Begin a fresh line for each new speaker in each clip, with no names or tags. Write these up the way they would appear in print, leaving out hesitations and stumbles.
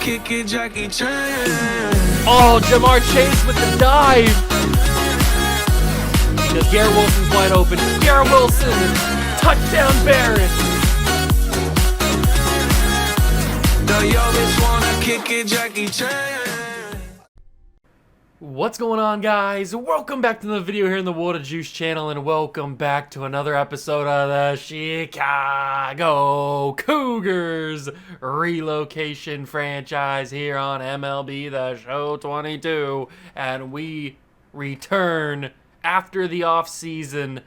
kick it, Jackie Chan.
Oh, Jamar Chase with the dive. Because Garrett Wilson's wide open. Garrett Wilson, touchdown Bears.
The youngest wanna kick it, Jackie Chan.
What's going on, guys? Welcome back to another video here in the Water Juice channel, and welcome back to another episode of the Chicago Cougars Relocation franchise here on MLB The Show 22. And we return after the off season,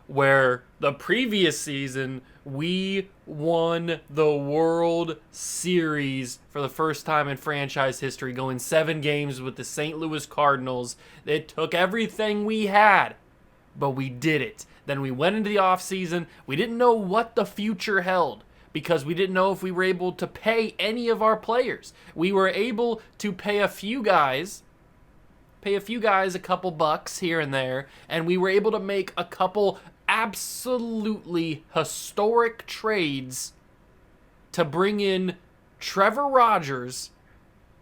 where the previous season we won the World Series for the first time in franchise history, going 7 games with the St. Louis Cardinals. It took everything we had, but we did it. Then we went into the offseason. We didn't know what the future held because we didn't know if we were able to pay any of our players. We were able to pay a few guys a couple bucks here and there, and we were able to make a couple absolutely historic trades to bring in Trevor Rogers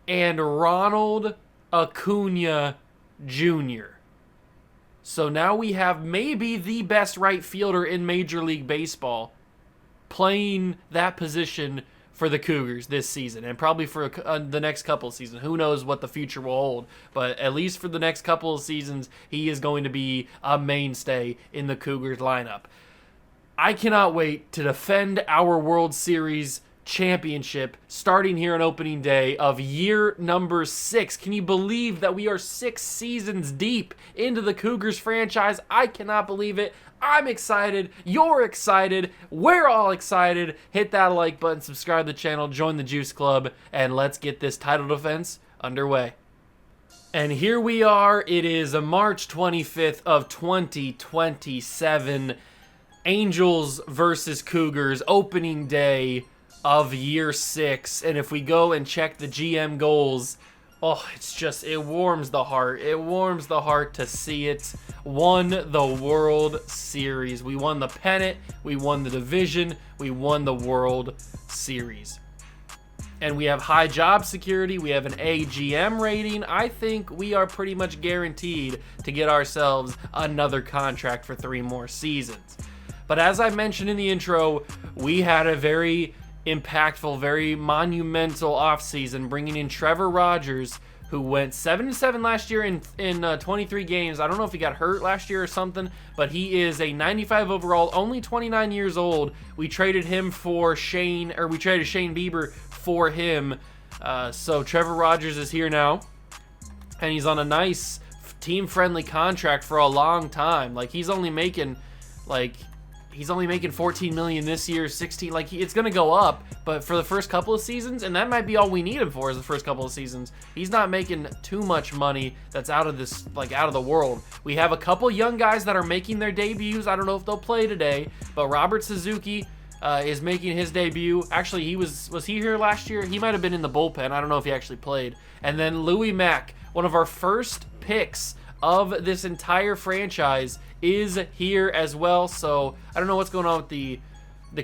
and Ronald Acuna Jr. So now we have maybe the best right fielder in Major League Baseball playing that position for the Cougars this season, and probably for the next couple of seasons. Who knows what the future will hold, but at least for the next couple of seasons, he is going to be a mainstay in the Cougars lineup. I cannot wait to defend our World Series championship starting here on opening day of year number 6. Can you believe that we are 6 seasons deep into the Cougars franchise? I cannot believe it. I'm excited. You're excited. We're all excited. Hit that like button, subscribe to the channel, join the Juice Club, and let's get this title defense underway. And here we are. It is March 25th of 2027. Angels versus Cougars, opening day of year 6. And if we go and check the GM goals, oh, it warms the heart. It warms the heart to see it. Won the World Series. We won the pennant. We won the division. We won the World Series. And we have high job security. We have an AGM rating. I think we are pretty much guaranteed to get ourselves another contract for 3 more seasons. But as I mentioned in the intro, we had a very impactful, very monumental offseason, bringing in Trevor Rogers, who went 7-7 last year in 23 games. I don't know if he got hurt last year or something, but he is a 95 overall, only 29 years old. We traded him for Shane Bieber for him. So Trevor Rogers is here now, and he's on a nice team-friendly contract for a long time. Like, he's only making $14 million this year, 16. Like, it's gonna go up, but for the first couple of seasons, and that might be all we need him for, is the first couple of seasons. He's not making too much money that's out of this, like, out of the world. We have a couple young guys that are making their debuts. I don't know if they'll play today, but Robert Suzuki is making his debut. Actually, was he here last year? He might have been in the bullpen. I don't know if he actually played. And then Louis Mack, one of our first picks of this entire franchise, is here as well. So I don't know what's going on with the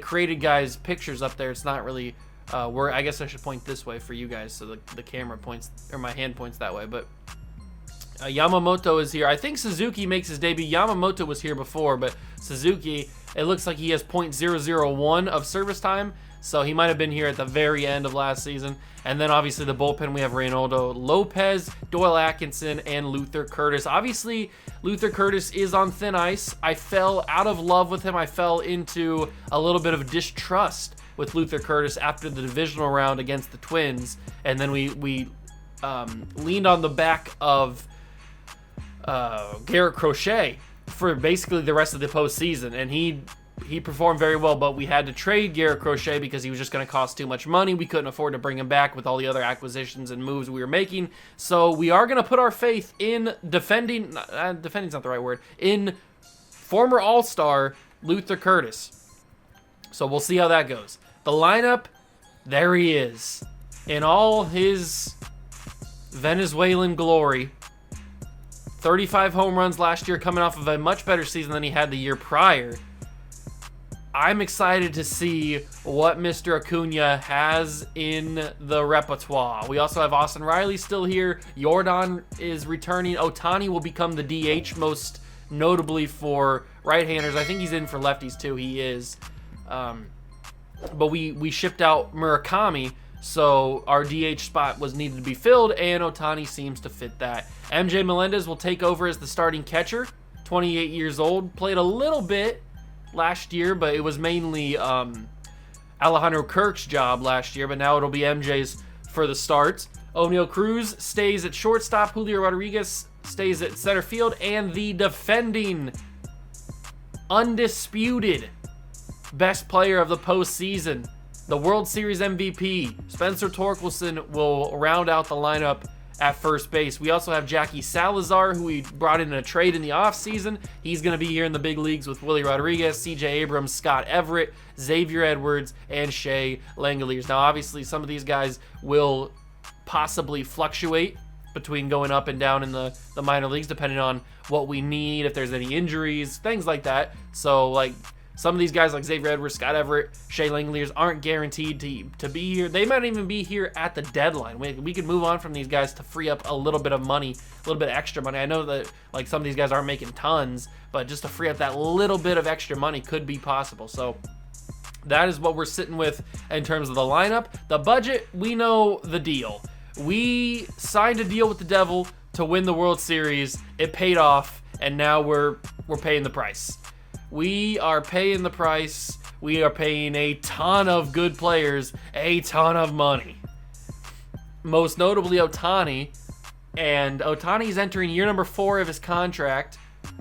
created guys pictures up there. It's not really where, I guess I should point this way for you guys so the camera points, or my hand points that way. But Yamamoto is here. I think Suzuki makes his debut. Yamamoto was here before, but Suzuki, it looks like he has .001 of service time, so he might have been here at the very end of last season. And then obviously the bullpen, we have Reynaldo Lopez, Doyle Atkinson, and Luther Curtis. Obviously, Luther Curtis is on thin ice. I fell out of love with him. I fell into a little bit of distrust with Luther Curtis after the divisional round against the Twins. And then we leaned on the back of Garrett Crochet for basically the rest of the postseason. And he performed very well, but we had to trade Garrett Crochet because he was just going to cost too much money. We couldn't afford to bring him back with all the other acquisitions and moves we were making. So we are going to put our faith in defending's not the right word, in former All-Star Luther Curtis. So we'll see how that goes. The lineup, there he is in all his Venezuelan glory. 35 home runs last year, coming off of a much better season than he had the year prior. I'm excited to see what Mr. Acuna has in the repertoire. We also have Austin Riley still here. Jordan is returning. Ohtani will become the DH, most notably for right-handers. I think he's in for lefties too. He is. But we shipped out Murakami, so our DH spot was needed to be filled, and Ohtani seems to fit that. MJ Melendez will take over as the starting catcher. 28 years old. Played a little bit last year, but it was mainly Alejandro Kirk's job last year, but now it'll be MJ's for the start. O'Neal Cruz stays at shortstop. Julio Rodriguez stays at center field, and the defending, undisputed best player of the postseason, the World Series MVP, Spencer Torkelson, will round out the lineup at first base. We also have Jackie Salazar, who we brought in a trade in the offseason. He's going to be here in the big leagues with Willie Rodriguez, CJ Abrams, Scott Everett, Xavier Edwards, and Shea Langeliers. Now, obviously, some of these guys will possibly fluctuate between going up and down in the minor leagues, depending on what we need, if there's any injuries, things like that. So, like, some of these guys like Xavier Edwards, Scott Everett, Shea Langeliers aren't guaranteed to be here. They might even be here at the deadline. We could move on from these guys to free up a little bit of money, a little bit of extra money. I know that like some of these guys aren't making tons, but just to free up that little bit of extra money could be possible. So that is what we're sitting with in terms of the lineup. The budget, we know the deal. We signed a deal with the Devil to win the World Series. It paid off, and now we're paying the price. We are paying the price. We are paying a ton of good players a ton of money. Most notably Ohtani. And Ohtani's entering year number 4 of his contract.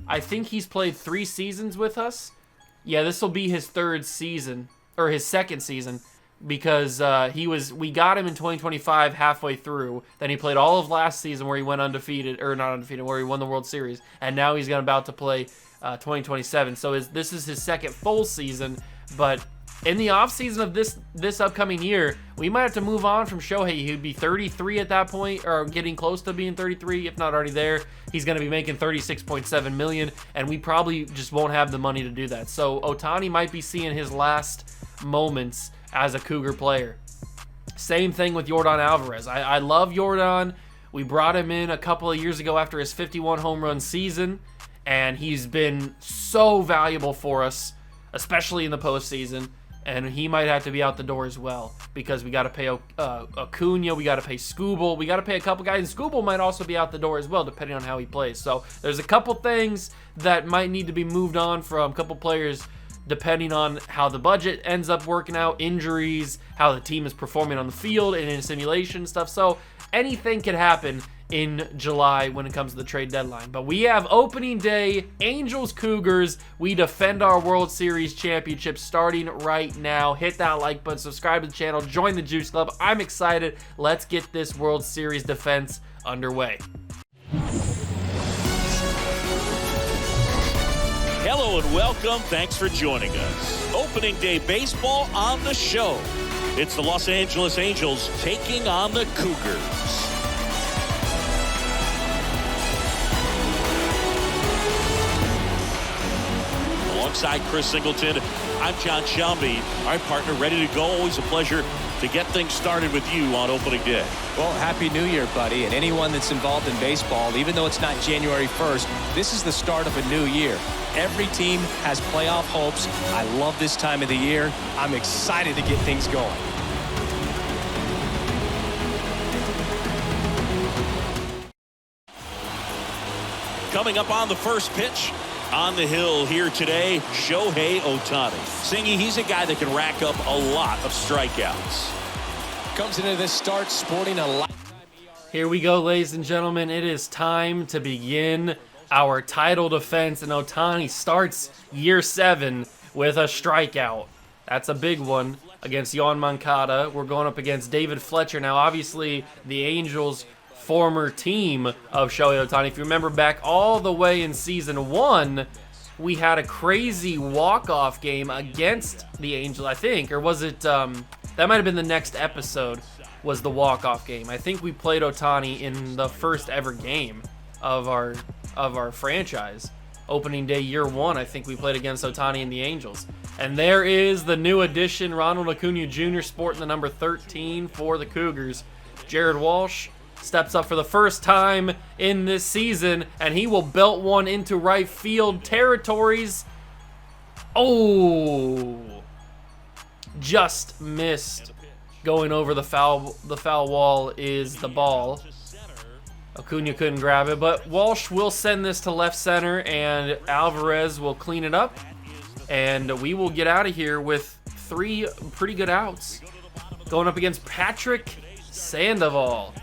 I think he's played 3 seasons with us. Yeah, this will be his 3rd season, or his 2nd season, because we got him in 2025 halfway through. Then he played all of last season where he went undefeated, or not undefeated, where he won the World Series. And now he's about to play 2027. So this is his 2nd full season, but in the offseason of this upcoming year, we might have to move on from Shohei. He'd be 33 at that point, or getting close to being 33, if not already there. He's going to be making $36.7 million, and we probably just won't have the money to do that. So Ohtani might be seeing his last moments as a Cougar player. Same thing with Yordan Alvarez. I love Yordan. We brought him in a couple of years ago after his 51 home run season, and he's been so valuable for us, especially in the postseason. And he might have to be out the door as well, because we got to pay Acuna, we got to pay Skubal, we got to pay a couple guys, and Skubal might also be out the door as well, depending on how he plays. So there's a couple things that might need to be moved on from a couple players, depending on how the budget ends up working out, injuries, how the team is performing on the field, and in simulation stuff. So anything can happen in July when it comes to the trade deadline. But we have opening day, Angels Cougars. We defend our World Series championship starting right now. Hit that like button, subscribe to the channel, join the Juice Club. I'm excited. Let's get this World Series defense underway.
Hello and welcome. Thanks for joining us. Opening day baseball on the show. It's the Los Angeles Angels taking on the Cougars. Alongside Chris Singleton, I'm John Shelby. Our partner ready to go. Always a pleasure to get things started with you on opening day.
Well, Happy New Year, buddy. And anyone that's involved in baseball, even though it's not January 1st, this is the start of a new year. Every team has playoff hopes. I love this time of the year. I'm excited to get things going.
Coming up on the first pitch, on the hill here today, Shohei Ohtani. Singy, he's a guy that can rack up a lot of strikeouts.
Comes into this start sporting a lifetime ERA.
Here we go, ladies and gentlemen. It is time to begin our title defense, and Ohtani starts year 7 with a strikeout. That's a big one against Yoan Moncada. We're going up against David Fletcher. Now, obviously, the Angels' former team of Shohei Ohtani. If you remember back all the way in season 1, we had a crazy walk-off game against the Angels, I think. Or was it, that might have been the next episode, was the walk-off game. I think we played Ohtani in the first ever game of our franchise. opening day year 1, I think we played against Ohtani and the Angels. And there is the new addition, Ronald Acuna Jr., sporting the number 13 for the Cougars. Jared Walsh steps up for the first time in this season, and he will belt one into right field territories. Oh, just missed. Going over the foul wall is the ball. Acuna couldn't grab it, but Walsh will send this to left center, and Alvarez will clean it up, and we will get out of here with 3 pretty good outs. Going up against Patrick Sandoval.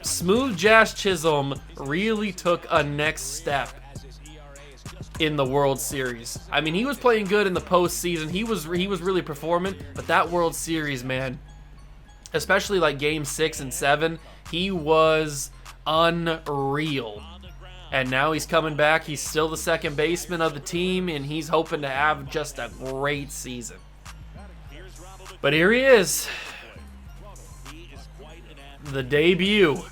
Smooth Jazz Chisholm really took a next step in the World Series. I mean, he was playing good in the postseason. He was really performing, but that World Series, man, especially like Game 6 and 7, he was unreal. And now he's coming back. He's still the second baseman of the team, and he's hoping to have just a great season. But here he is. The debut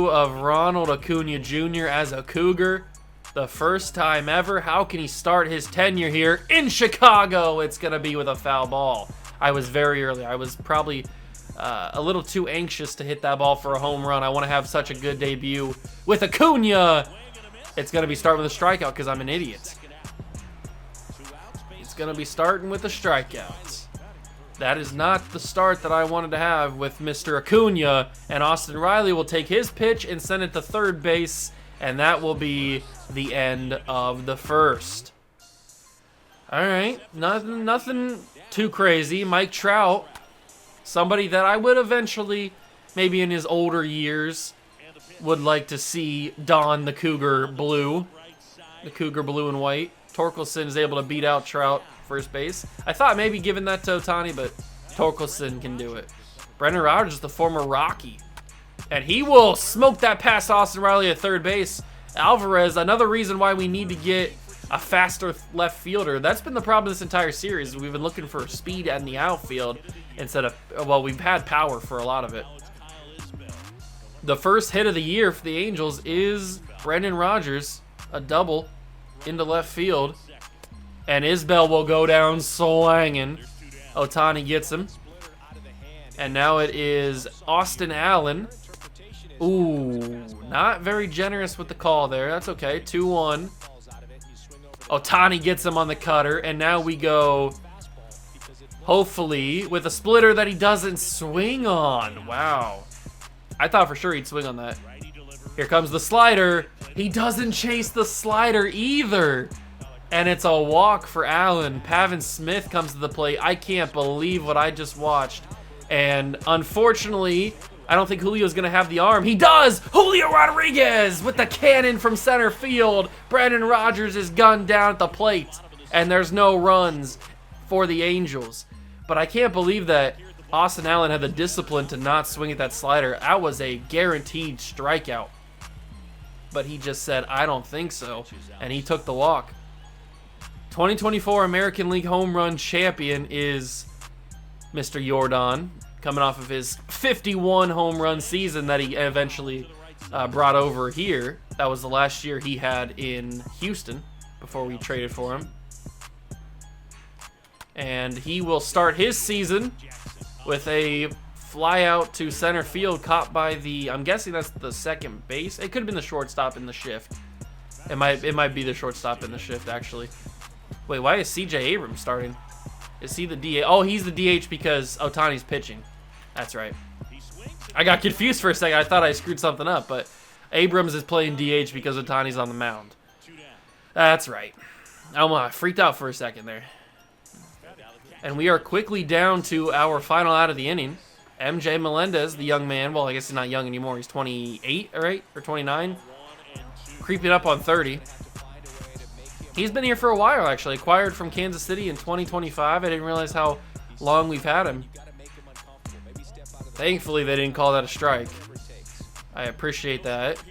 of Ronald Acuna Jr. as a Cougar. The first time ever. How can he start his tenure here in Chicago? It's going to be with a foul ball. I was very early. I was probably a little too anxious to hit that ball for a home run. I want to have such a good debut with Acuna. It's going to be starting with a strikeout because I'm an idiot. It's going to be starting with a strikeout. That is not the start that I wanted to have with Mr. Acuna, and Austin Riley will take his pitch and send it to third base, and that will be the end of the first. All right, nothing too crazy. Mike Trout, somebody that I would eventually, maybe in his older years, would like to see don the Cougar blue and white. Torkelson is able to beat out Trout first base. I thought maybe giving that to Ohtani, but Torkelson can do it. Brendan Rodgers is the former Rocky, and he will smoke that past Austin Riley at third base. Alvarez, another reason why we need to get a faster left fielder. That's been the problem this entire series. We've been looking for speed in the outfield instead of, well, we've had power for a lot of it. The first hit of the year for the Angels is Brendan Rodgers, a double into left field. And Isbell will go down slanging. Ohtani gets him. And now it is Austin Allen. Ooh, not very generous with the call there. That's okay. 2-1. Ohtani gets him on the cutter. And now we go, hopefully, with a splitter that he doesn't swing on. Wow. I thought for sure he'd swing on that. Here comes the slider. He doesn't chase the slider either. And it's a walk for Allen. Pavin Smith comes to the plate. I can't believe what I just watched. And unfortunately, I don't think Julio's going to have the arm. He does! Julio Rodriguez with the cannon from center field. Brendan Rodgers is gunned down at the plate. And there's no runs for the Angels. But I can't believe that Austin Allen had the discipline to not swing at that slider. That was a guaranteed strikeout. But he just said, I don't think so. And he took the walk. 2024 American League home run champion is Mr. Jordan, coming off of his 51 home run season that he eventually brought over here. That was the last year he had in Houston before we traded for him. And he will start his season with a fly out to center field caught by the, I'm guessing that's the second base. It could have been the shortstop in the shift. It might be the shortstop in the shift, actually. Wait, why is CJ Abrams starting? Is he the DH? Oh, he's the DH because Ohtani's pitching. That's right. I got confused for a second. I thought I screwed something up, but Abrams is playing DH because Ohtani's on the mound. That's right. I freaked out for a second there. And we are quickly down to our final out of the inning. MJ Melendez, the young man. Well, I guess he's not young anymore. He's 28, right? Or 29. Creeping up on 30. He's been here for a while, actually. Acquired from Kansas City in 2025. I didn't realize how long we've had him. Thankfully, they didn't call that a strike. I appreciate that.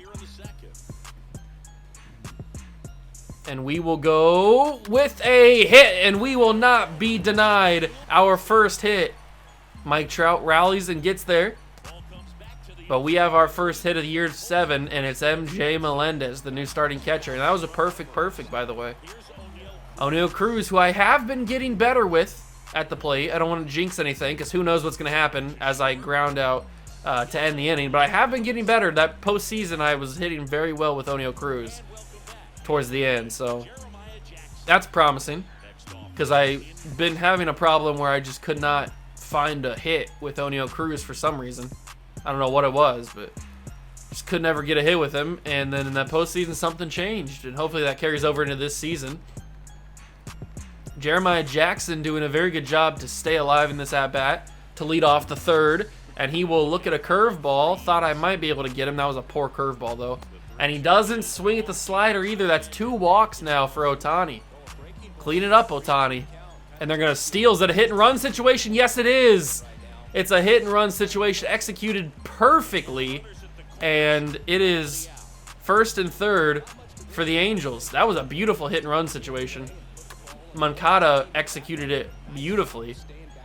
And we will go with a hit, and we will not be denied our first hit. Mike Trout rallies and gets there. But we have our first hit of the year 7, and it's MJ Melendez, the new starting catcher. And that was a perfect, by the way. O'Neal Cruz, who I have been getting better with at the plate. I don't want to jinx anything, because who knows what's going to happen as I ground out to end the inning. But I have been getting better. That postseason, I was hitting very well with O'Neal Cruz towards the end. So that's promising, because I've been having a problem where I just could not find a hit with O'Neal Cruz for some reason. I don't know what it was, but just could never get a hit with him. And then in that postseason, something changed, and hopefully that carries over into this season. Jeremiah Jackson doing a very good job to stay alive in this at-bat to lead off the third, and he will look at a curveball. Thought I might be able to get him. That was a poor curveball, though. And he doesn't swing at the slider either. That's 2 walks now for Ohtani. Clean it up, Ohtani. And they're going to steal. Is it a hit-and-run situation? Yes, it is. It's a hit-and-run situation executed perfectly, and it is first and third for the Angels. That was a beautiful hit-and-run situation. Moncada executed it beautifully,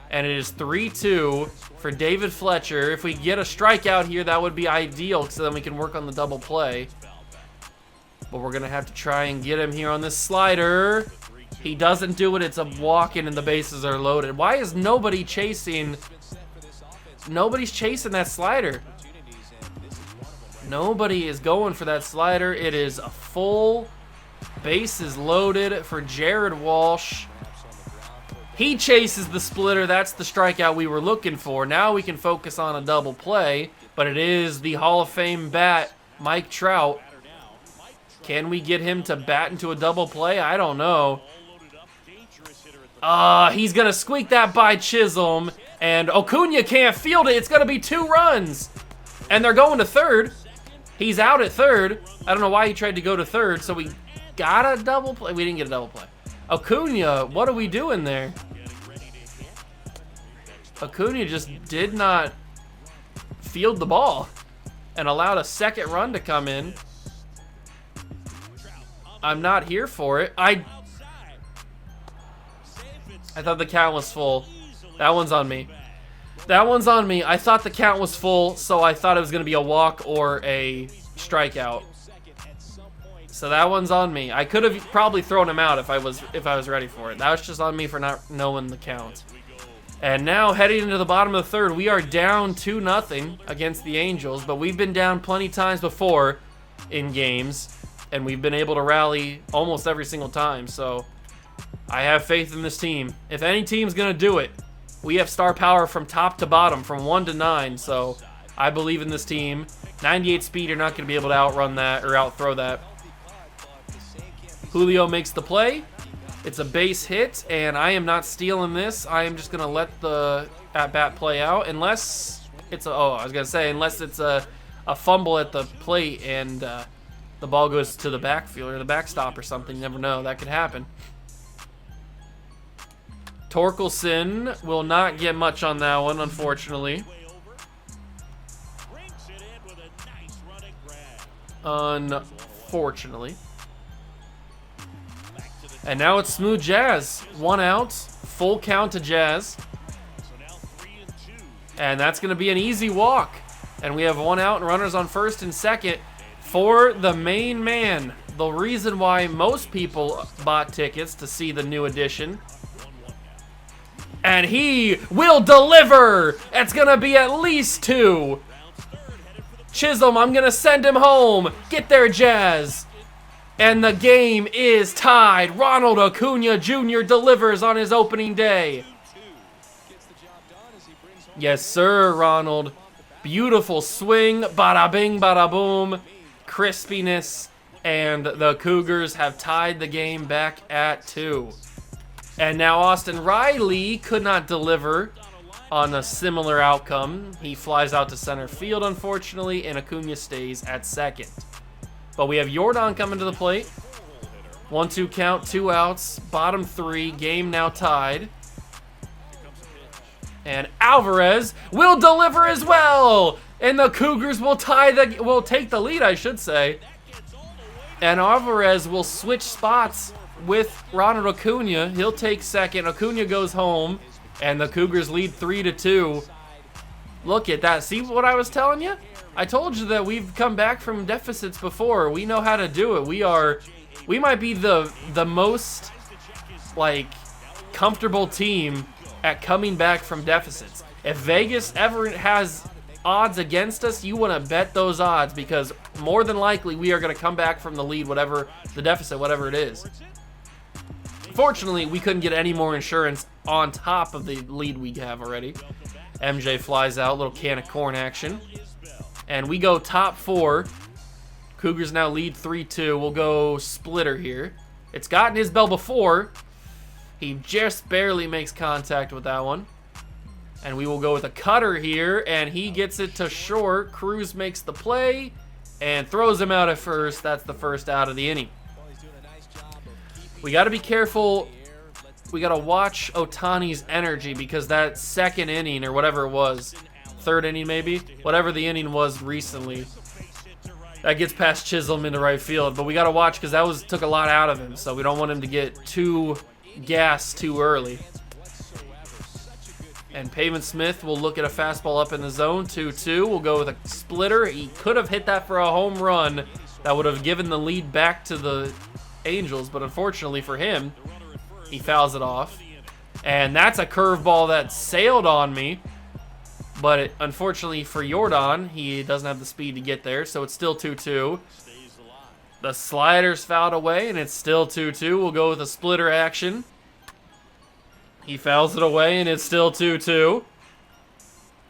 and it is 3-2 for David Fletcher. If we get a strikeout here, that would be ideal, so then we can work on the double play. But we're going to have to try and get him here on this slider. He doesn't do it. It's a walk-in, and the bases are loaded. Why is nobody chasing? Nobody's chasing that slider. Nobody is going for that slider. It is a full bases loaded for Jared Walsh. He chases the splitter. That's the strikeout we were looking for. Now we can focus on a double play, but it is the Hall of Fame bat, Mike Trout. Can we get him to bat into a double play? I don't know. He's going to squeak that by Chisholm, and Acuna can't field it. It's going to be 2 runs, and they're going to third. He's out at third. I don't know why he tried to go to third, so we got a double play. We didn't get a double play. Acuna, what are we doing there? Acuna just did not field the ball and allowed a second run to come in. I'm not here for it. I thought the count was full. That one's on me. That one's on me. I thought the count was full, so I thought it was going to be a walk or a strikeout. So that one's on me. I could have probably thrown him out if I was ready for it. That was just on me for not knowing the count. And now heading into the bottom of the third, we are down 2-0 against the Angels, but we've been down plenty times before in games, and we've been able to rally almost every single time. So I have faith in this team. If any team's going to do it, we have star power from top to bottom, from 1 to 9. So I believe in this team. 98 speed, you're not going to be able to outrun that or outthrow that. Julio makes the play. It's a base hit, and I am not stealing this. I am just going to let the at-bat play out, unless it's unless it's a fumble at the plate and the ball goes to the backfield or the backstop or something. You never know. That could happen. Torkelson will not get much on that one, unfortunately. Unfortunately. And now it's smooth Jazz. 1 out. Full count to Jazz. And that's going to be an easy walk. And we have 1 out and runners on first and second for the main man. The reason why most people bought tickets to see the new edition. And he will deliver. It's going to be at least 2. Chisholm, I'm going to send him home. Get there, Jazz. And the game is tied. Ronald Acuna Jr. delivers on his opening day. Yes, sir, Ronald. Beautiful swing. Bada bing, bada boom. Crispiness. And the Cougars have tied the game back at 2. And now Austin Riley could not deliver on a similar outcome. He flies out to center field, unfortunately, and Acuna stays at second. But we have Yordan coming to the plate. 1-2 count, 2 outs, bottom 3, game now tied. And Alvarez will deliver as well. And the Cougars will take the lead, I should say. And Alvarez will switch spots with Ronald Acuna. He'll take second. Acuna goes home, and the Cougars lead 3-2. Look at that. See what I was telling you? I told you that we've come back from deficits before. We know how to do it. We might be the most like comfortable team at coming back from deficits. If Vegas ever has odds against us, you want to bet those odds, because more than likely we are going to come back from the lead, whatever the deficit, whatever it is. Fortunately, we couldn't get any more insurance on top of the lead we have already. MJ flies out, little can of corn action. And we go top 4. Cougars now lead 3-2. We'll go splitter here. It's gotten his bell before. He just barely makes contact with that one. And we will go with a cutter here, and he gets it to short. Cruz makes the play and throws him out at first. That's the first out of the inning. We got to be careful. We got to watch Ohtani's energy, because that second inning, or whatever it was, third inning maybe, whatever the inning was recently, that gets past Chisholm into right field. But we got to watch, because that took a lot out of him, so we don't want him to get too gassed too early. And Pavement Smith will look at a fastball up in the zone, 2-2. We'll go with a splitter. He could have hit that for a home run. That would have given the lead back to the Angels, but unfortunately for him, he fouls it off. And that's a curveball that sailed on me. But unfortunately for Jordan, he doesn't have the speed to get there, so it's still 2-2. The slider's fouled away, and it's still 2-2. We'll go with a splitter action. He fouls it away, and it's still 2-2.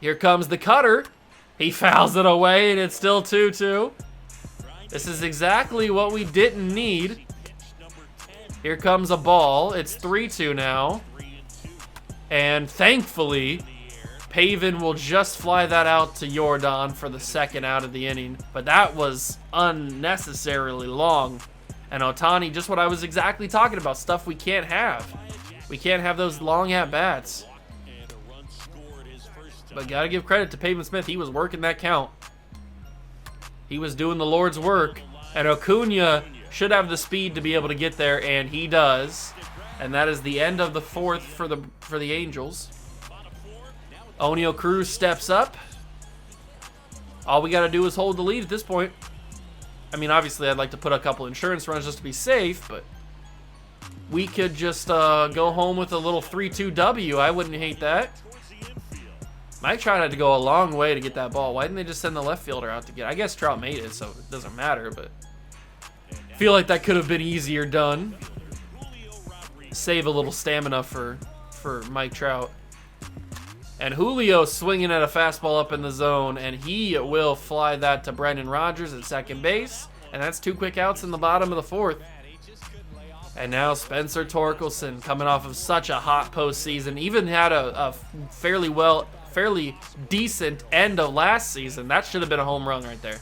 Here comes the cutter. He fouls it away, and it's still 2-2. This is exactly what we didn't need. Here comes a ball. It's 3-2 now. And thankfully, Pavin will just fly that out to Jordan for the second out of the inning. But that was unnecessarily long. And Ohtani, just what I was exactly talking about, stuff we can't have. We can't have those long at-bats. But gotta give credit to Pavement Smith. He was working that count. He was doing the Lord's work. And Acuna should have the speed to be able to get there, and he does. And that is the end of the 4th for the Angels. Oneil Cruz steps up. All we got to do is hold the lead at this point. I mean, obviously, I'd like to put a couple insurance runs just to be safe, but we could just go home with a little 3-2 W. I wouldn't hate that. Mike Trout had to go a long way to get that ball. Why didn't they just send the left fielder out to get it? I guess Trout made it, so it doesn't matter, but I feel like that could have been easier done. Save a little stamina for Mike Trout. And Julio swinging at a fastball up in the zone, and he will fly that to Brendan Rodgers at second base. And that's 2 quick outs in the bottom of the 4th. And now Spencer Torkelson, coming off of such a hot postseason, even had a fairly decent end of last season. That should have been a home run right there.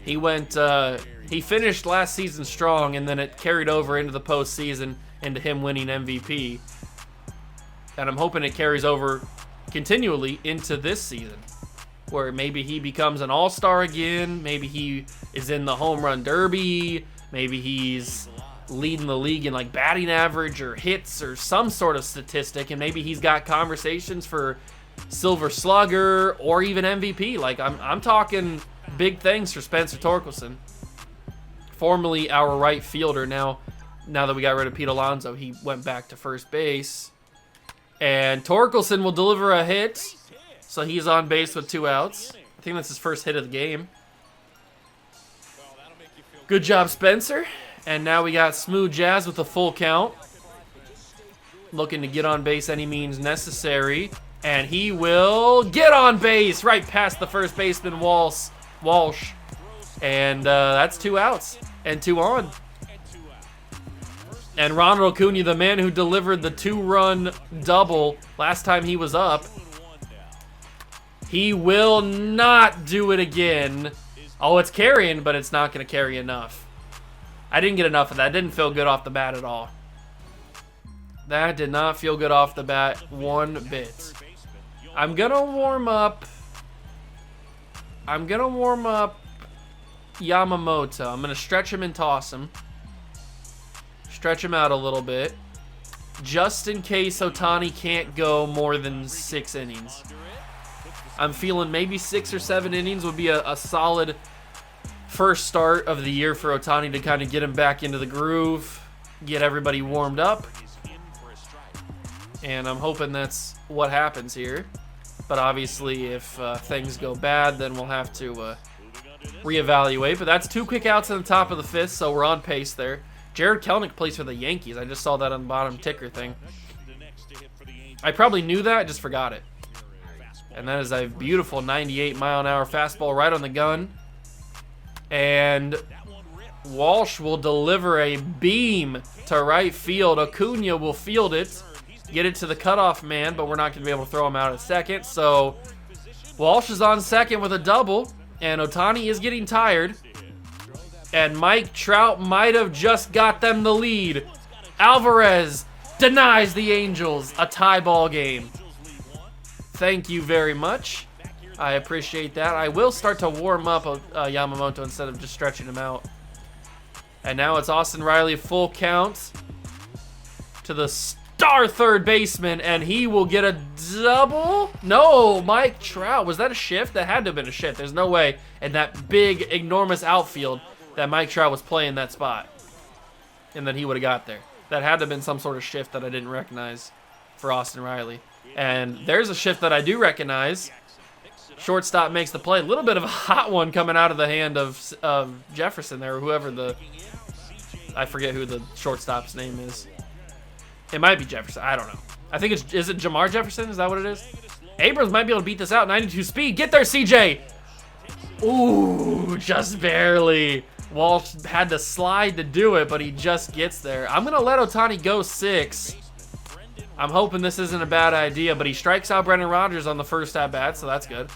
He finished last season strong, and then it carried over into the postseason, into him winning MVP. And I'm hoping it carries over continually into this season, where maybe he becomes an all-star again. Maybe he is in the home run derby. Maybe he's leading the league in like batting average or hits or some sort of statistic, and maybe he's got conversations for Silver Slugger or even MVP. Like I'm talking big things for Spencer Torkelson, formerly our right fielder. Now that we got rid of Pete Alonso, he went back to first base. And Torkelson will deliver a hit, so he's on base with 2 outs. I think that's his first hit of the game. Good job, Spencer. And now we got Smooth Jazz with a full count, looking to get on base any means necessary. And he will get on base right past the first baseman, Walsh. And that's 2 outs and 2 on. And Ronald Acuna, the man who delivered the 2-run double last time he was up, he will not do it again. Oh, it's carrying, but it's not going to carry enough. I didn't get enough of that. Didn't feel good off the bat at all. That did not feel good off the bat one bit. I'm going to warm up Yamamoto. I'm going to stretch him and toss him. Stretch him out a little bit, just in case Ohtani can't go more than 6 innings. I'm feeling maybe 6 or 7 innings would be a solid first start of the year for Ohtani to kind of get him back into the groove, get everybody warmed up. And I'm hoping that's what happens here. But obviously, if things go bad, then we'll have to reevaluate. But that's 2 quick outs in the top of the 5th, so we're on pace there. Jared Kelenic plays for the Yankees. I just saw that on the bottom ticker thing. I probably knew that, I just forgot it. And that is a beautiful 98-mile-an-hour fastball right on the gun. And Walsh will deliver a beam to right field. Acuna will field it, get it to the cutoff man, but we're not going to be able to throw him out at second. So Walsh is on second with a double, and Ohtani is getting tired. And Mike Trout might have just got them the lead. Alvarez denies the Angels a tie ball game. Thank you very much. I appreciate that. I will start to warm up Yamamoto instead of just stretching him out. And now it's Austin Riley, full count to the star third baseman, and he will get a double. No, Mike Trout. Was that a shift? That had to have been a shift. There's no way in that big, enormous outfield that Mike Trout was playing that spot and that he would have got there. That had to have been some sort of shift that I didn't recognize for Austin Riley. And there's a shift that I do recognize. Shortstop makes the play. A little bit of a hot one coming out of the hand of Jefferson there, or whoever the... I forget who the shortstop's name is. It might be Jefferson. I don't know. I think it's... Is it Jamar Jefferson? Is that what it is? Abrams might be able to beat this out. 92 speed. Get there, CJ! Ooh, just barely. Walsh had to slide to do it, but he just gets there. I'm going to let Ohtani go 6. I'm hoping this isn't a bad idea, but he strikes out Brendan Rodgers on the first at-bat, so that's good.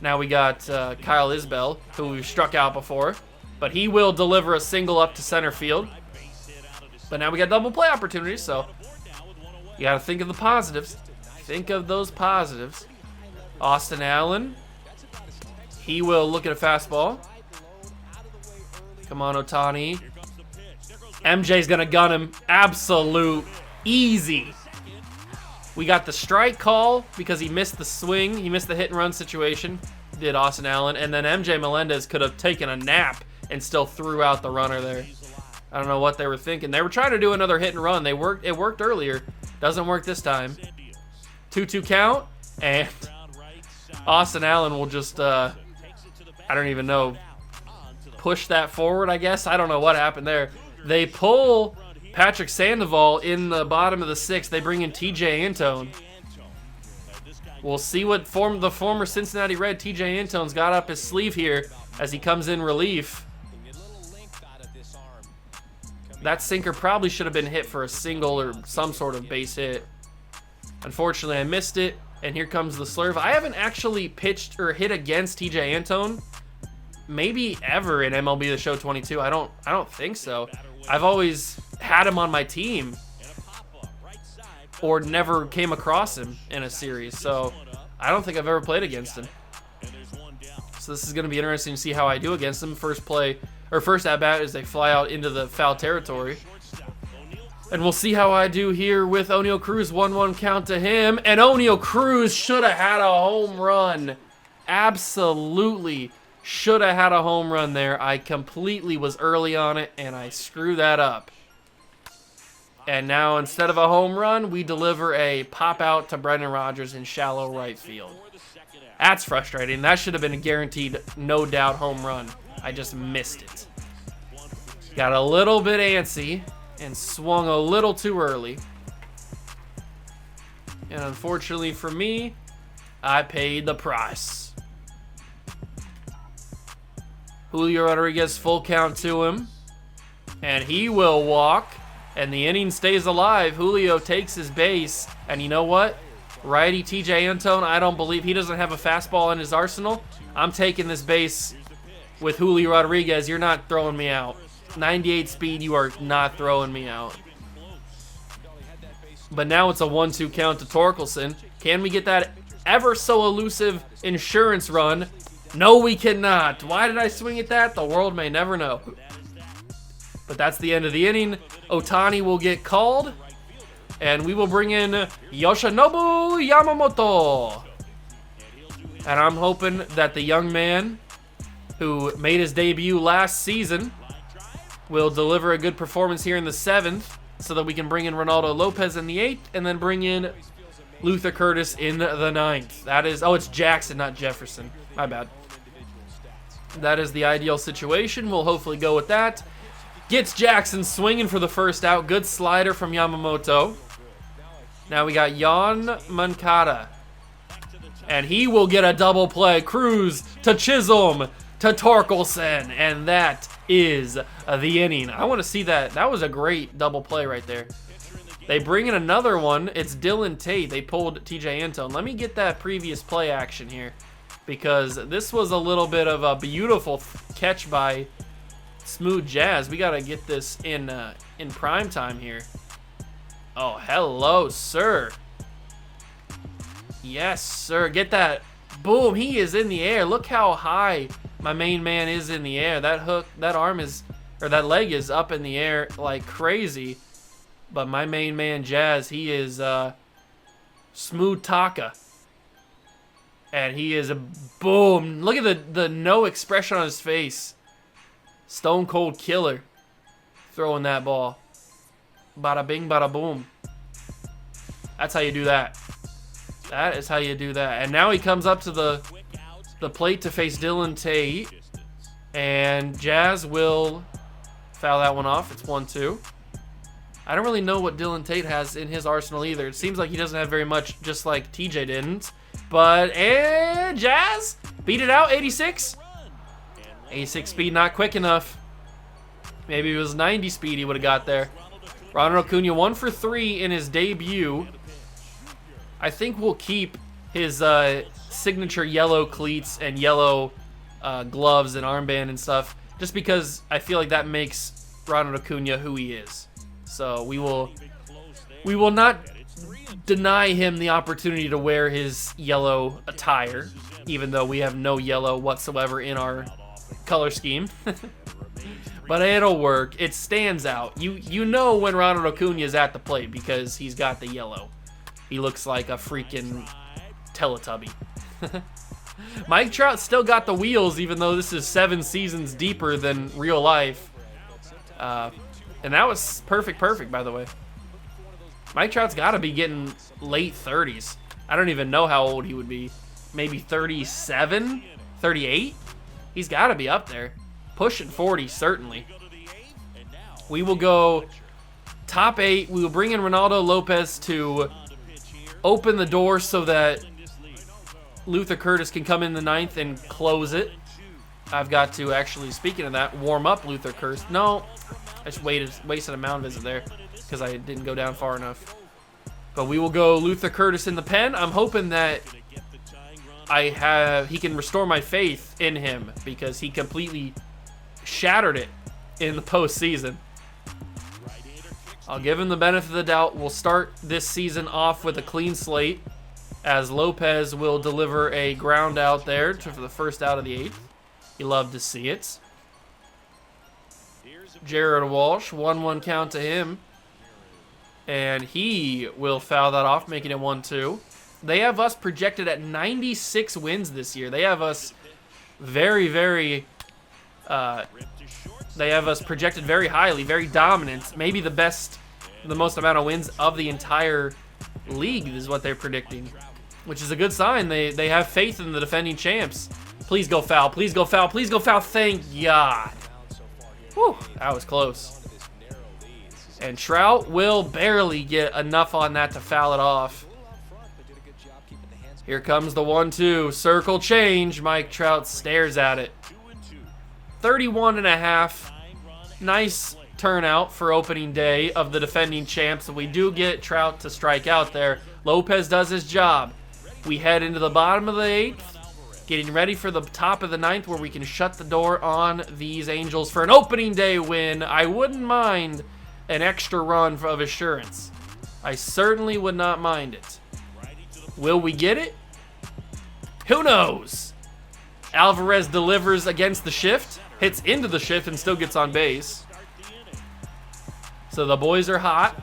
Now we got Kyle Isbell, who we've struck out before, but he will deliver a single up to center field. But now we got double play opportunities, so you got to think of the positives. Think of those positives. Austin Allen, he will look at a fastball. Come on, Ohtani. MJ's going to gun him. Absolute easy. We got the strike call because he missed the swing. He missed the hit and run situation, did Austin Allen. And then MJ Melendez could have taken a nap and still threw out the runner there. I don't know what they were thinking. They were trying to do another hit and run. It worked earlier. Doesn't work this time. 2-2 count. And Austin Allen will just, I don't even know, push that forward, I guess. I don't know what happened there. They pull Patrick Sandoval in the bottom of the 6th. They bring in TJ Antone. We'll see what the former Cincinnati Red TJ Antone's got up his sleeve here as he comes in relief. That sinker probably should have been hit for a single or some sort of base hit. Unfortunately, I missed it, and here comes the slurve. I haven't actually pitched or hit against TJ Antone maybe ever in MLB The Show 22. I don't think so. I've always had him on my team or never came across him in a series, so I don't think I've ever played against him. So this is going to be interesting to see how I do against him. First at-bat as they fly out into the foul territory. And we'll see how I do here with O'Neal Cruz. 1-1 count to him, and O'Neal Cruz should have had a home run. Absolutely should have had a home run there. I completely was early on it, and I screwed that up. And now, instead of a home run, we deliver a pop-out to Brendan Rodgers in shallow right field. That's frustrating. That should have been a guaranteed, no doubt, home run. I just missed it. Got a little bit antsy and swung a little too early. And unfortunately for me, I paid the price. Julio Rodriguez, full count to him. And he will walk. And the inning stays alive. Julio takes his base. And you know what? Righty TJ Antone, I don't believe he doesn't have a fastball in his arsenal. I'm taking this base with Julio Rodriguez. You're not throwing me out. 98 speed, you are not throwing me out. But now it's a 1-2 count to Torkelson. Can we get that ever so elusive insurance run? No, we cannot. Why did I swing at that? The world may never know. But that's the end of the inning. Ohtani will get called, and we will bring in Yoshinobu Yamamoto. And I'm hoping that the young man who made his debut last season will deliver a good performance here in the 7th so that we can bring in Ronaldo Lopez in the 8th and then bring in Luther Curtis in the 9th. That is, oh, it's Jackson, not Jefferson. My bad. That is the ideal situation. We'll hopefully go with that. Gets Jackson swinging for the first out. Good slider from Yamamoto. Now we got Jan Moncada. And he will get a double play. Cruz to Chisholm to Torkelson. And that is the inning. I want to see that. That was a great double play right there. They bring in another one. It's Dylan Tate. They pulled TJ Antone. Let me get that previous play action here, because this was a little bit of a beautiful catch by Smooth Jazz. We got to get this in prime time here. Oh, hello, sir. Yes, sir. Get that. Boom. He is in the air. Look how high my main man is in the air. That hook, that arm is, or that leg is up in the air like crazy. But my main man, Jazz, he is Smooth Taka. And he is a boom. Look at the no expression on his face. Stone cold killer throwing that ball. Bada bing, bada boom. That's how you do that. That is how you do that. And now he comes up to the plate to face Dylan Tate. And Jazz will foul that one off. It's 1-2. I don't really know what Dylan Tate has in his arsenal either. It seems like he doesn't have very much, just like TJ didn't. But, Jazz beat it out, 86. 86 speed, not quick enough. Maybe it was 90 speed he would have got there. Ronald Acuna 1 for 3 in his debut. I think we'll keep his signature yellow cleats and yellow gloves and armband and stuff, just because I feel like that makes Ronald Acuna who he is. So we will not deny him the opportunity to wear his yellow attire, even though we have no yellow whatsoever in our color scheme. But it'll work. It stands out. You know when Ronald Acuna is at the plate because he's got the yellow. He looks like a freaking Teletubby. Mike Trout still got the wheels, even though this is 7 seasons deeper than real life. And that was perfect, by the way. Mike Trout's got to be getting late 30s. I don't even know how old he would be. Maybe 37? 38? He's got to be up there. Pushing 40, certainly. We will go top 8. We will bring in Ronaldo Lopez to open the door so that Luther Curtis can come in the 9th and close it. I've got to actually, speaking of that, warm up Luther Curtis. No, I just wasted a mound visit there because I didn't go down far enough. But we will go Luther Curtis in the pen. I'm hoping that he can restore my faith in him because he completely shattered it in the postseason. I'll give him the benefit of the doubt. We'll start this season off with a clean slate as Lopez will deliver a ground out there for the first out of the 8th. You love to see it. Jared Walsh, 1-1 count to him. And he will foul that off, making it 1-2. They have us projected at 96 wins this year. They have us very, very... they have us projected very highly, very dominant. Maybe the most amount of wins of the entire league is what they're predicting, which is a good sign. They have faith in the defending champs. Please go foul. Please go foul. Please go foul. Thank God. Whew, that was close. And Trout will barely get enough on that to foul it off. Here comes the 1-2. Circle change. Mike Trout stares at it. 31.5. Nice turnout for opening day of the defending champs. We do get Trout to strike out there. Lopez does his job. We head into the bottom of the 8th, getting ready for the top of the 9th where we can shut the door on these Angels for an opening day win. I wouldn't mind an extra run of assurance. I certainly would not mind it. Will we get it? Who knows? Alvarez delivers against the shift, hits into the shift, and still gets on base. So the boys are hot.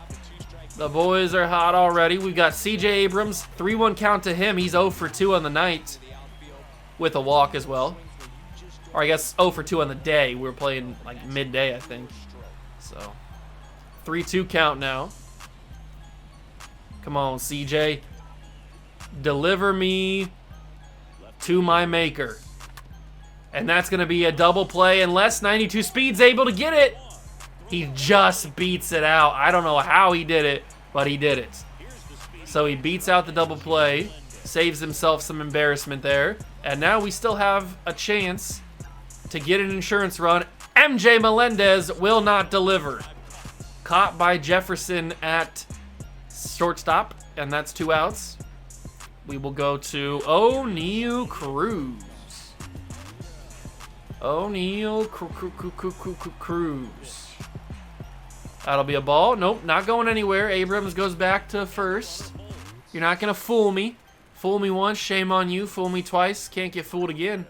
The boys are hot already. We've got C.J. Abrams, 3-1 count to him. He's 0 for 2 on the night. with a walk as well. Or I guess 0 for 2 on the day. We were playing like midday, I think. So 3-2 count now. Come on, CJ. Deliver me to my maker. And that's going to be a double play unless 92 Speed's able to get it. He just beats it out. I don't know how he did it, but he did it. So he beats out the double play, saves himself some embarrassment there. And now we still have a chance to get an insurance run. MJ Melendez will not deliver. Caught by Jefferson at shortstop, and that's 2 outs. We will go to O'Neal Cruz. O'Neal Cruz. That'll be a ball. Nope, not going anywhere. Abrams goes back to first. You're not going to fool me. Fool me once, shame on you. Fool me twice, can't get fooled again.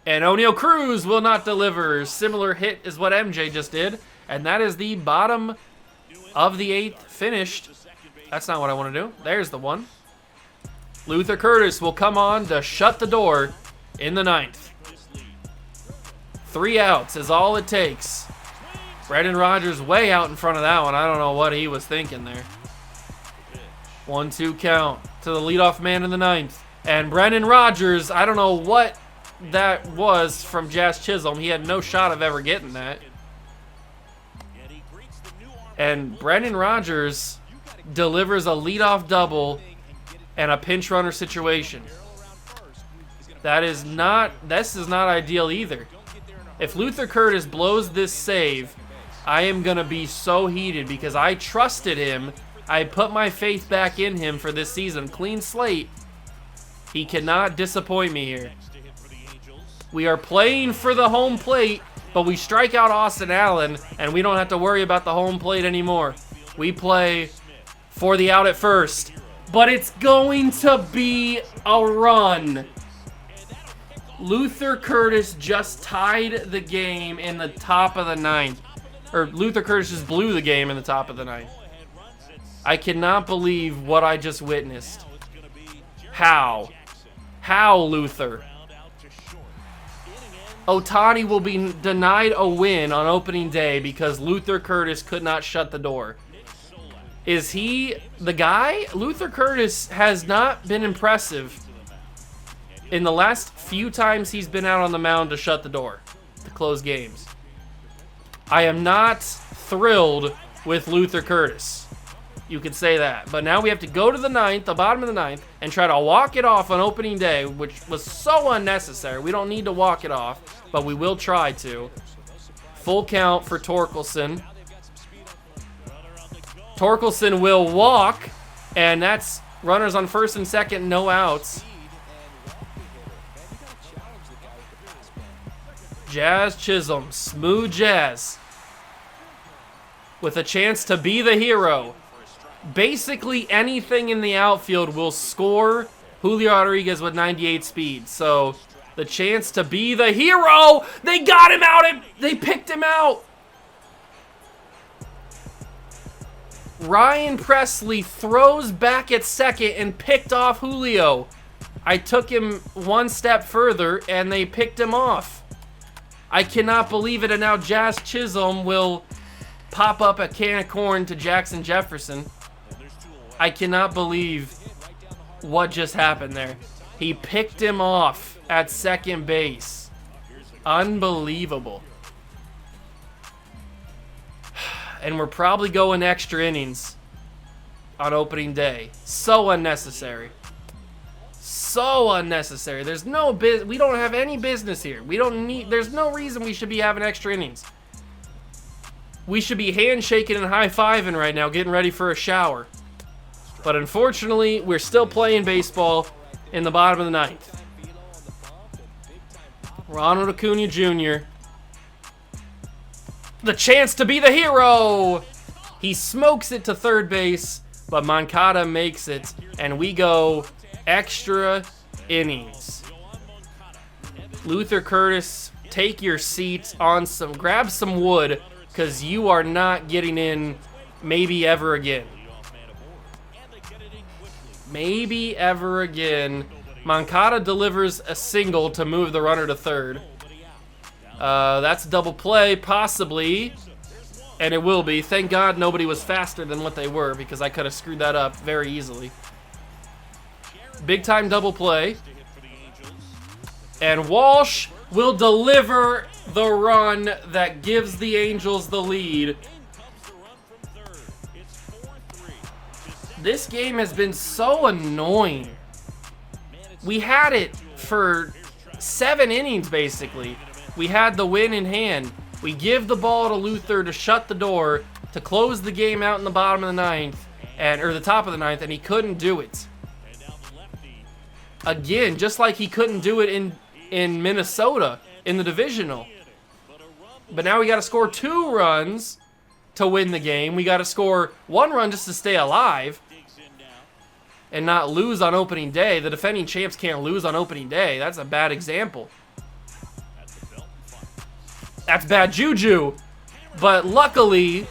And O'Neal Cruz will not deliver. Similar hit is what MJ just did. And that is the bottom of the 8th finished. That's not what I want to do. There's the one. Luther Curtis will come on to shut the door in the 9th. 3 outs is all it takes. Brendan Rodgers way out in front of that one. I don't know what he was thinking there. 1-2 count to the leadoff man in the 9th. And Brendan Rodgers, I don't know what that was from Jazz Chisholm. He had no shot of ever getting that. And Brendan Rodgers delivers a leadoff double and a pinch runner situation. This is not ideal either. If Luther Curtis blows this save, I am going to be so heated because I trusted him. I put my faith back in him for this season. Clean slate. He cannot disappoint me here. We are playing for the home plate, but we strike out Austin Allen, and we don't have to worry about the home plate anymore. We play for the out at first, but it's going to be a run. Luther Curtis just tied the game in the top of the 9th. Or Luther Curtis just blew the game in the top of the 9th. I cannot believe what I just witnessed. How? How, Luther? Ohtani will be denied a win on opening day because Luther Curtis could not shut the door. Is he the guy? Luther Curtis has not been impressive in the last few times he's been out on the mound to shut the door, to close games. I am not thrilled with Luther Curtis. You could say that. But now we have to go to the 9th, the bottom of the 9th, and try to walk it off on opening day, which was so unnecessary. We don't need to walk it off, but we will try to. Full count for Torkelson. Torkelson will walk, and that's runners on first and second, no outs. Jazz Chisholm, smooth Jazz, with a chance to be the hero. Basically anything in the outfield will score Julio Rodriguez with 98 speed. So the chance to be the hero, they got him out, they picked him out. Ryan Presley throws back at second and picked off Julio. I took him one step further and they picked him off. I cannot believe it, and now Jazz Chisholm will pop up a can of corn to Jackson Jefferson. I cannot believe what just happened there. He picked him off at second base. Unbelievable. And we're probably going extra innings on opening day. So unnecessary. So unnecessary. There's no we don't have any business here. There's no reason we should be having extra innings. We should be handshaking and high-fiving right now, getting ready for a shower. But unfortunately, we're still playing baseball in the bottom of the 9th. Ronald Acuna Jr. The chance to be the hero. He smokes it to third base, but Moncada makes it, and we go extra innings. Luther Curtis, take your seat on grab some wood, because you are not getting in maybe ever again. Maybe ever again. Moncada delivers a single to move the runner to third. That's a double play, possibly. And it will be. Thank God nobody was faster than what they were, because I could have screwed that up very easily. Big time double play. And Walsh will deliver the run that gives the Angels the lead. This game has been so annoying. We had it for 7 innings, basically. We had the win in hand. We give the ball to Luther to shut the door, to close the game out in the bottom of the ninth, or the top of the ninth, and he couldn't do it. Again, just like he couldn't do it in Minnesota in the divisional. But now we got to score 2 runs to win the game. We got to score 1 run just to stay alive and not lose on opening day. The defending champs can't lose on opening day. That's a bad example. That's bad juju. But luckily,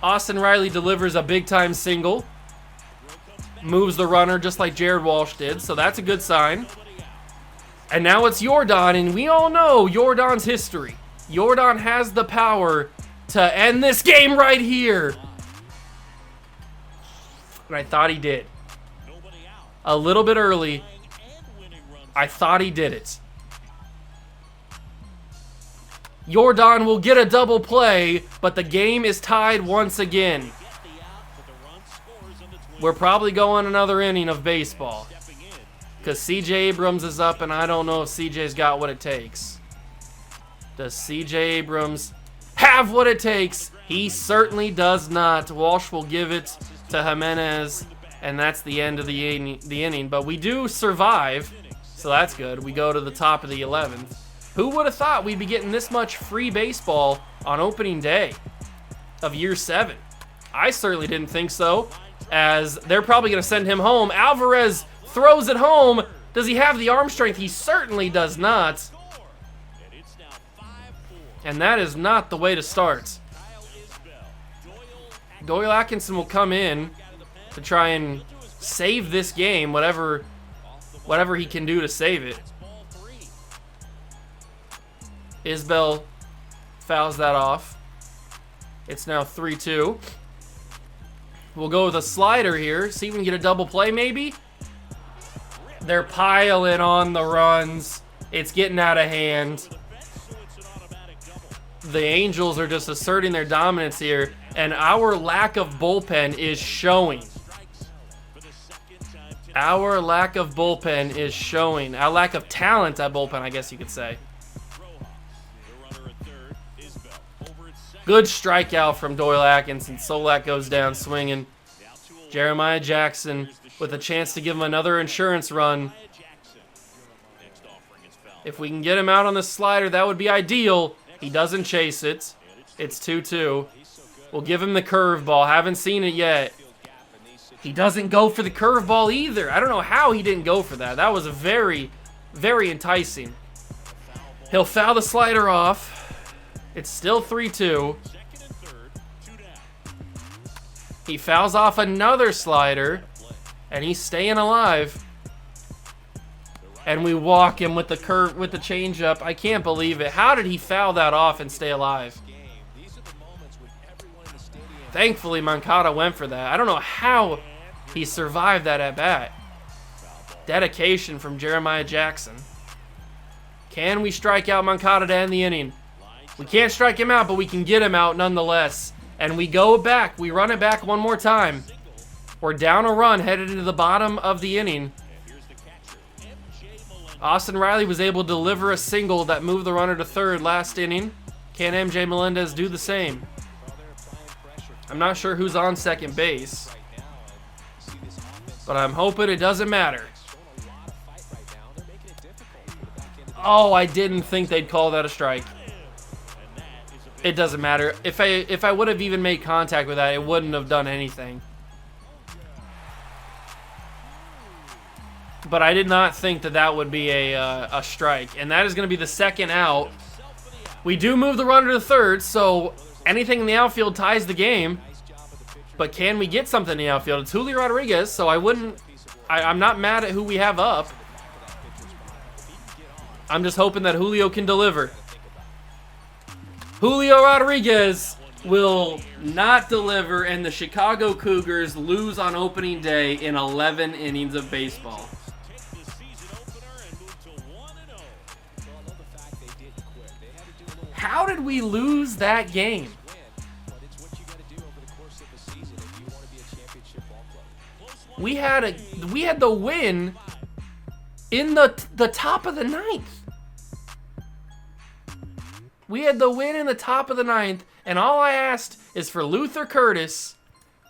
Austin Riley delivers a big-time single. Moves the runner just like Jared Walsh did, so that's a good sign. And now it's Jordan, and we all know Jordan's history. Jordan has the power to end this game right here. And I thought he did. A little bit early. I thought he did it. Jordan will get a double play, but the game is tied once again. We're probably going another inning of baseball, because C.J. Abrams is up, and I don't know if C.J.'s got what it takes. Does C.J. Abrams have what it takes? He certainly does not. Walsh will give it to Jimenez, and that's the end of the inning. But we do survive, so that's good. We go to the top of the 11th. Who would have thought we'd be getting this much free baseball on opening day of year 7? I certainly didn't think so, as they're probably going to send him home. Alvarez throws it home. Does he have the arm strength? He certainly does not. And that is not the way to start. Doyle Atkinson will come in to try and save this game, whatever he can do to save it. Isbell fouls that off. It's now 3-2. We'll go with a slider here. See if we can get a double play maybe. They're piling on the runs. It's getting out of hand. The Angels are just asserting their dominance here, and our lack of bullpen is showing. Our lack of bullpen is showing. Our lack of talent at bullpen, I guess you could say. Good strikeout from Doyle Atkinson. Solak goes down swinging. Jeremiah Jackson with a chance to give him another insurance run. If we can get him out on the slider, that would be ideal. He doesn't chase it. It's 2-2. We'll give him the curveball. Haven't seen it yet. He doesn't go for the curveball either. I don't know how he didn't go for that. That was very, very enticing. He'll foul the slider off. It's still 3-2. He fouls off another slider, and he's staying alive. And we walk him with the changeup. I can't believe it. How did he foul that off and stay alive? Thankfully, Moncada went for that. I don't know how he survived that at bat. Dedication from Jeremiah Jackson. Can we strike out Moncada to end the inning? We can't strike him out, but we can get him out nonetheless. And we go back. We run it back one more time. We're down a run, headed into the bottom of the inning. Austin Riley was able to deliver a single that moved the runner to third last inning. Can MJ Melendez do the same? I'm not sure who's on second base, but I'm hoping it doesn't matter. Oh, I didn't think they'd call that a strike. It doesn't matter. If I would have even made contact with that, it wouldn't have done anything. But I did not think that would be a strike. And that is going to be the second out. We do move the runner to third, so anything in the outfield ties the game. But can we get something in the outfield? It's Julio Rodriguez, so I'm not mad at who we have up. I'm just hoping that Julio can deliver. Julio Rodriguez will not deliver, and the Chicago Cougars lose on opening day in 11 innings of baseball. How did we lose that game? We had the win in the top of the ninth. We had the win in the top of the ninth, and all I asked is for Luther Curtis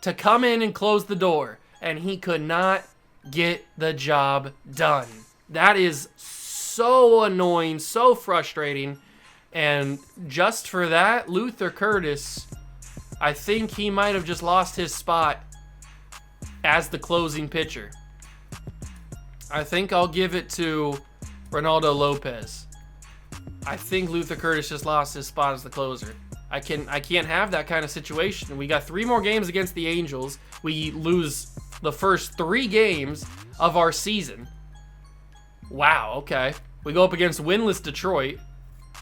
to come in and close the door, and he could not get the job done. That is so annoying, so frustrating, and just for that, Luther Curtis, I think he might have just lost his spot as the closing pitcher. I think I'll give it to Ronaldo Lopez. I think Luther Curtis just lost his spot as the closer. I can't have that kind of situation. We got 3 more games against the Angels. We lose the first 3 games of our season. Wow, okay. We go up against winless Detroit,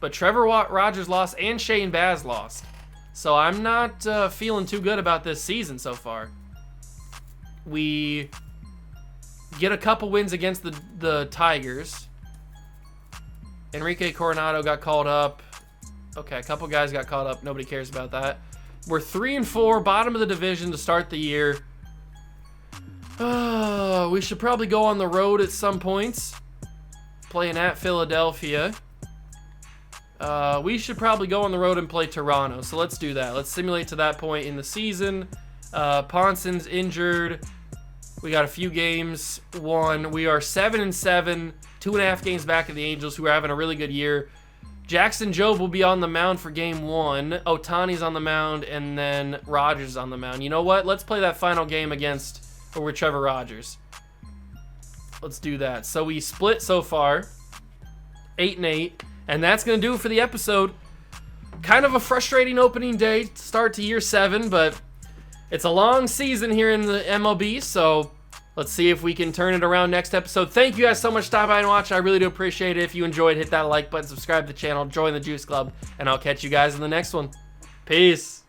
but Trevor Rogers lost and Shane Baz lost. So I'm not feeling too good about this season so far. We get a couple wins against the Tigers. Enrique Coronado got called up. Okay, a couple guys got called up. Nobody cares about that. We're 3-4, bottom of the division to start the year. We should probably go on the road at some points. Playing at Philadelphia. We should probably go on the road and play Toronto. So let's do that. Let's simulate to that point in the season. Ponson's injured. We got a few games won. We are 7-7, 2.5 games back of the Angels, who are having a really good year. Jackson Jobe will be on the mound for game 1. Ohtani's on the mound, and then Rogers on the mound. You know what? Let's play that final game with Trevor Rogers. Let's do that. So we split so far, 8-8, and that's going to do it for the episode. Kind of a frustrating opening day, start to year 7, but it's a long season here in the MLB, so let's see if we can turn it around next episode. Thank you guys so much for stopping by and watching. I really do appreciate it. If you enjoyed, hit that like button, subscribe to the channel, join the Juice Club, and I'll catch you guys in the next one. Peace.